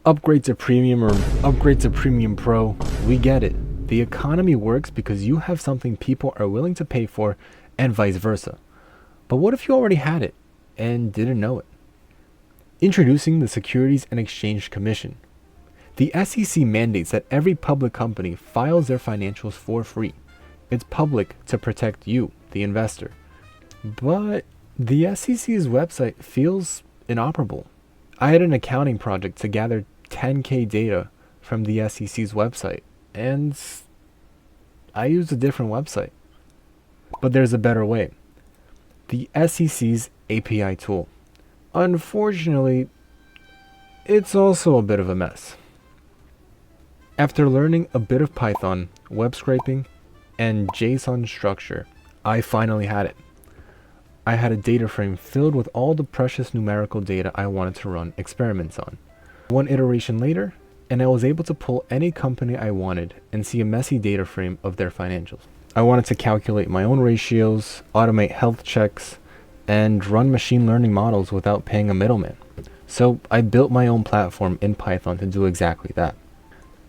Upgrade to Premium or upgrade to Premium Pro, we get it. The economy works because you have something people are willing to pay for and vice versa. But what if you already had it and didn't know it? Introducing the Securities and Exchange Commission. The SEC mandates that every public company files their financials for free. It's public to protect you, the investor. But the SEC's website feels inoperable. I had an accounting project to gather 10K data from the SEC's website, and I used a different website. But there's a better way. The SEC's API tool. Unfortunately, it's also a bit of a mess. After learning a bit of Python, web scraping, and JSON structure, I finally had it. I had a data frame filled with all the precious numerical data I wanted to run experiments on. One iteration later, and I was able to pull any company I wanted and see a messy data frame of their financials. I wanted to calculate my own ratios, automate health checks, and run machine learning models without paying a middleman. So I built my own platform in Python to do exactly that.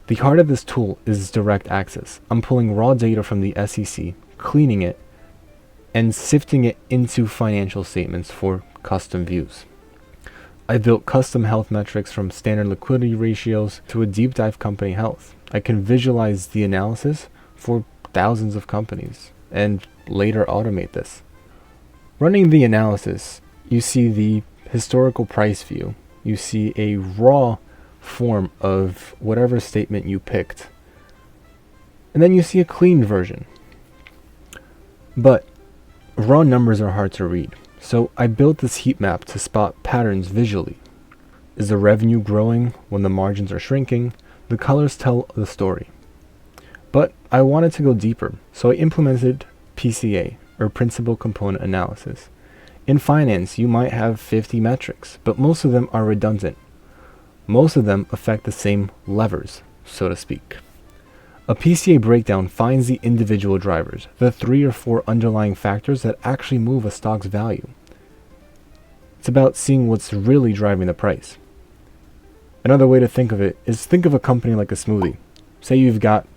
The heart of this tool is direct access. I'm pulling raw data from the SEC, cleaning it, and sifting it into financial statements for custom views. I built custom health metrics from standard liquidity ratios to a deep dive company health. I can visualize the analysis for thousands of companies and later automate this. Running the analysis, you see the historical price view. You see a raw form of whatever statement you picked. And then you see a cleaned version. But raw numbers are hard to read. So I built this heat map to spot patterns visually. Is the revenue growing when the margins are shrinking? The colors tell the story. But I wanted to go deeper, so I implemented PCA, or Principal Component Analysis. In finance, you might have 50 metrics, but most of them are redundant. Most of them affect the same levers, so to speak. A PCA breakdown finds the individual drivers, the 3 or 4 underlying factors that actually move a stock's value. It's about seeing what's really driving the price. Another way to think of it is think of a company like a smoothie. Say you've got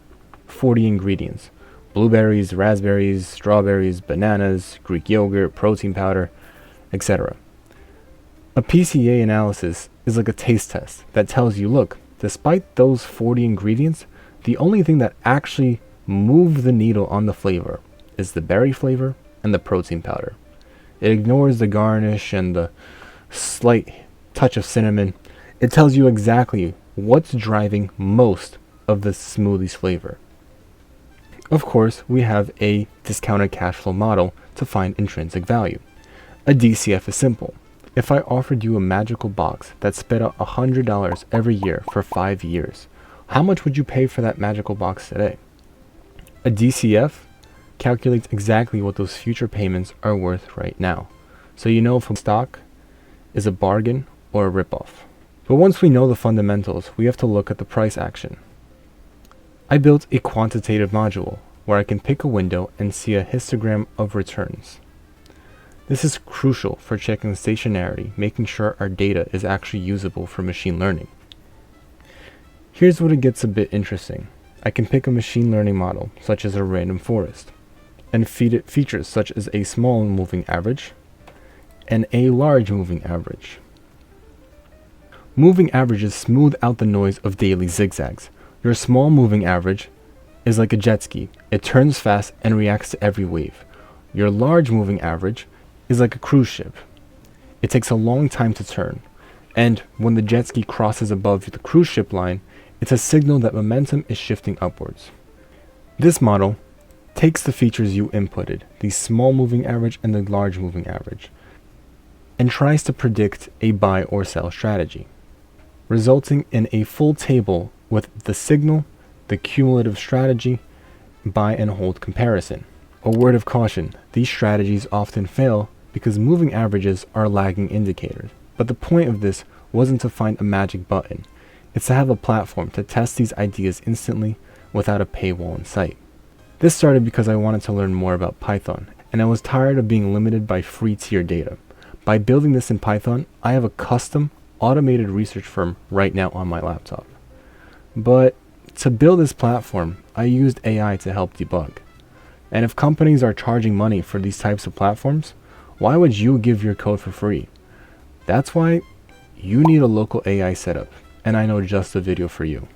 40 ingredients: blueberries, raspberries, strawberries, bananas, Greek yogurt, protein powder, etc. A PCA analysis is like a taste test that tells you, look, despite those 40 ingredients, the only thing that actually move the needle on the flavor is the berry flavor and the protein powder. It ignores the garnish and the slight touch of cinnamon. It tells you exactly what's driving most of the smoothie's flavor. Of course, we have a discounted cash flow model to find intrinsic value. A DCF is simple. If I offered you a magical box that spit out $100 every year for 5 years, how much would you pay for that magical box today? A DCF calculates exactly what those future payments are worth right now. So you know if a stock is a bargain or a ripoff. But once we know the fundamentals, we have to look at the price action. I built a quantitative module where I can pick a window and see a histogram of returns. This is crucial for checking stationarity, making sure our data is actually usable for machine learning. Here's what it gets a bit interesting. I can pick a machine learning model, such as a random forest, and feed it features such as a small moving average and a large moving average. Moving averages smooth out the noise of daily zigzags. Your small moving average is like a jet ski. It turns fast and reacts to every wave. Your large moving average is like a cruise ship. It takes a long time to turn, and when the jet ski crosses above the cruise ship line, it's a signal that momentum is shifting upwards. This model takes the features you inputted, the small moving average and the large moving average, and tries to predict a buy or sell strategy, resulting in a full table with the signal, the cumulative strategy, buy and hold comparison. A word of caution, these strategies often fail because moving averages are lagging indicators. But the point of this wasn't to find a magic button. It's to have a platform to test these ideas instantly without a paywall in sight. This started because I wanted to learn more about Python, and I was tired of being limited by free tier data. By building this in Python, I have a custom, automated research firm right now on my laptop. But to build this platform, I used AI to help debug. And if companies are charging money for these types of platforms, why would you give your code for free? That's why you need a local AI setup, and I know just the video for you.